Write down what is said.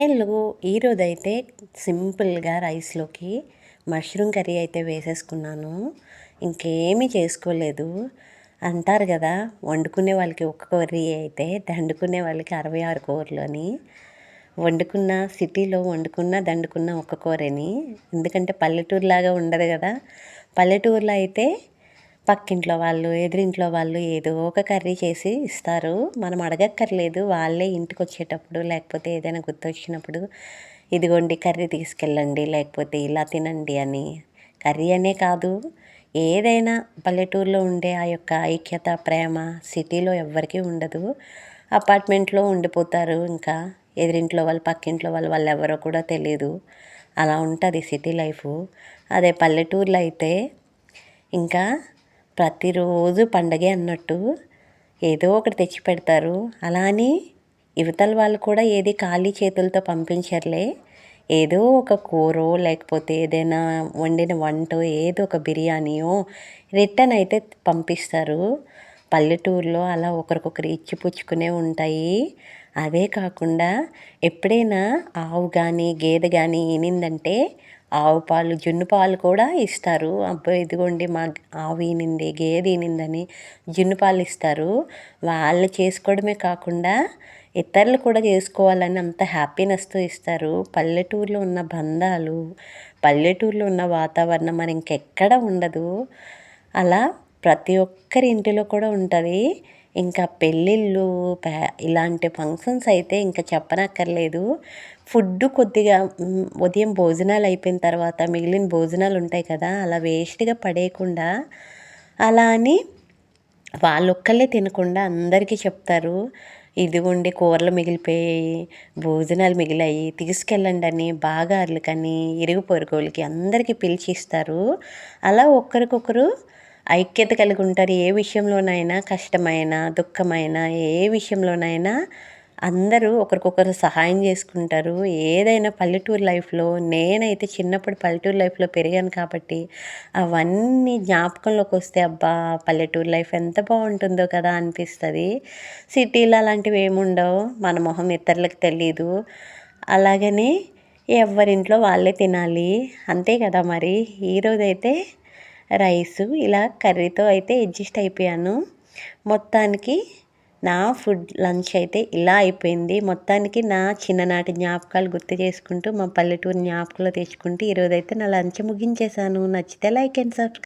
Hello! ఈరోజైతే సింపుల్‌గా రైస్‌లోకి మష్రూమ్ కర్రీ అయితే వేసేసుకున్నాను. ఇంకేమీ చేసుకోలేదు. అంటారు గదా! వండుకునే వాళ్ళకి ఒక్క కర్రీ అయితే దండుకునే వాళ్ళకి 66 కూరలని. వండుకున్న సిటీలో వండుకున్న, దండుకున్న ఒక్క కూరని. ఎందుకంటే పల్లెటూరులాగా ఉండదు గదా! పల్లెటూరులో అయితే పక్కింట్లో వాళ్ళు, ఎదురింట్లో వాళ్ళు ఏదో ఒక కర్రీ చేసి ఇస్తారు. మనం అడగక్కర్లేదు. వాళ్ళే ఇంటికొచ్చేటప్పుడు లేకపోతే ఏదైనా గుర్తొచ్చినప్పుడు ఇదిగోండి కర్రీ తీసుకెళ్ళండి, లేకపోతే ఇలా తినండి అని. కర్రీ అనే కాదు, ఏదైనా పల్లెటూరులో ఉండే ఆ యొక్క ఐక్యత, ప్రేమ సిటీలో ఎవ్వరికీ ఉండదు. అపార్ట్మెంట్‌లో ఉండిపోతారు ఇంకా. ఎదురింట్లో వాళ్ళు, పక్కింట్లో వాళ్ళు వాళ్ళెవరో కూడా తెలీదు. అలా ఉంటది సిటీ లైఫు. అదే పల్లెటూరులో అయితే ఇంకా ప్రతిరోజు పండగే అన్నట్టు ఏదో ఒకటి తెచ్చి పెడతారు. అలా అని ఇవతల వాళ్ళు కూడా ఏది ఖాళీ చేతులతో పంపించరులే. ఏదో ఒక కూరో లేకపోతే ఏదైనా వండిన వంటో ఏదో ఒక బిర్యానీయో రిటర్న్ అయితే పంపిస్తారు. పల్లెటూరులో అలా ఒకరికొకరు ఇచ్చిపుచ్చుకునే ఉంటాయి. అదే కాకుండా ఎప్పుడైనా ఆవు కానీ గేదె కానీ ఈనిందంటే ఆవు పాలు, జున్ను పాలు కూడా ఇస్తారు. అబ్బో! ఇదిగోండి మా ఆవు ఈనింది, గేదె ఈనిందని జున్ను పాలు ఇస్తారు. వాళ్ళు చేసుకోవడమే కాకుండా ఇతరులు కూడా చేసుకోవాలని అంత హ్యాపీనెస్‌తో ఇస్తారు. పల్లెటూరులో ఉన్న బంధాలు, పల్లెటూరులో ఉన్న వాతావరణం మరి ఇంకెక్కడ ఉండదు. అలా ప్రతి ఒక్కరి ఇంటిలో కూడా ఉంటది. ఇంకా పెళ్ళిళ్ళు, ఇలాంటి ఫంక్షన్స్ అయితే ఇంకా చెప్పనక్కర్లేదు. ఫుడ్డు కొద్దిగా ఉదయం భోజనాలు అయిపోయిన తర్వాత మిగిలిన భోజనాలు ఉంటాయి కదా! అలా వేస్ట్‌గా పడేయకుండా అలా అని వాళ్ళొక్కళ్ళే తినకుండా అందరికీ చెప్తారు. ఇదిగోండి కూరలు మిగిలిపోయాయి, భోజనాలు మిగిలాయి, తీసుకెళ్ళండని బాగార్లకని, ఇరుగు పొరుగోళ్ళకి అందరికీ పిలిచి ఇస్తారు. అలా ఒకరికొకరు ఐక్యత కలిగి ఉంటారు. ఏ విషయంలోనైనా కష్టమైన, దుఃఖమైన ఏ విషయంలోనైనా అందరూ ఒకరికొకరు సహాయం చేసుకుంటారు. ఏదైనా పల్లెటూరు లైఫ్‌లో నేనైతే చిన్నప్పుడు పల్లెటూరు లైఫ్‌లో పెరిగాను కాబట్టి అవన్నీ జ్ఞాపకంలోకి వస్తే అబ్బా! పల్లెటూరు లైఫ్ ఎంత బావుంటుందో కదా అనిపిస్తది. సిటీలో అలాంటివి ఏముండవు. మన మొహం ఇతరులకు తెలీదు. అలాగని ఎవ్వరింట్లో వాళ్ళే తినాలి. అంతే కదా మరి. ఈరోజైతే రైసు ఇలా కర్రీతో అయితే అడ్జస్ట్ అయిపోయాను. మొత్తానికి నా ఫుడ్ లంచ్ అయితే ఇలా అయిపోయింది. మొత్తానికి నా చిన్ననాటి జ్ఞాపకాలు గుర్తు చేసుకుంటూ, మా పల్లెటూరు జ్ఞాపకాలు తెచ్చుకుంటూ ఈరోజైతే నా లంచ్ ముగించేశాను. నచ్చితే లైక్ అండ్ సబ్స్క్రైబ్.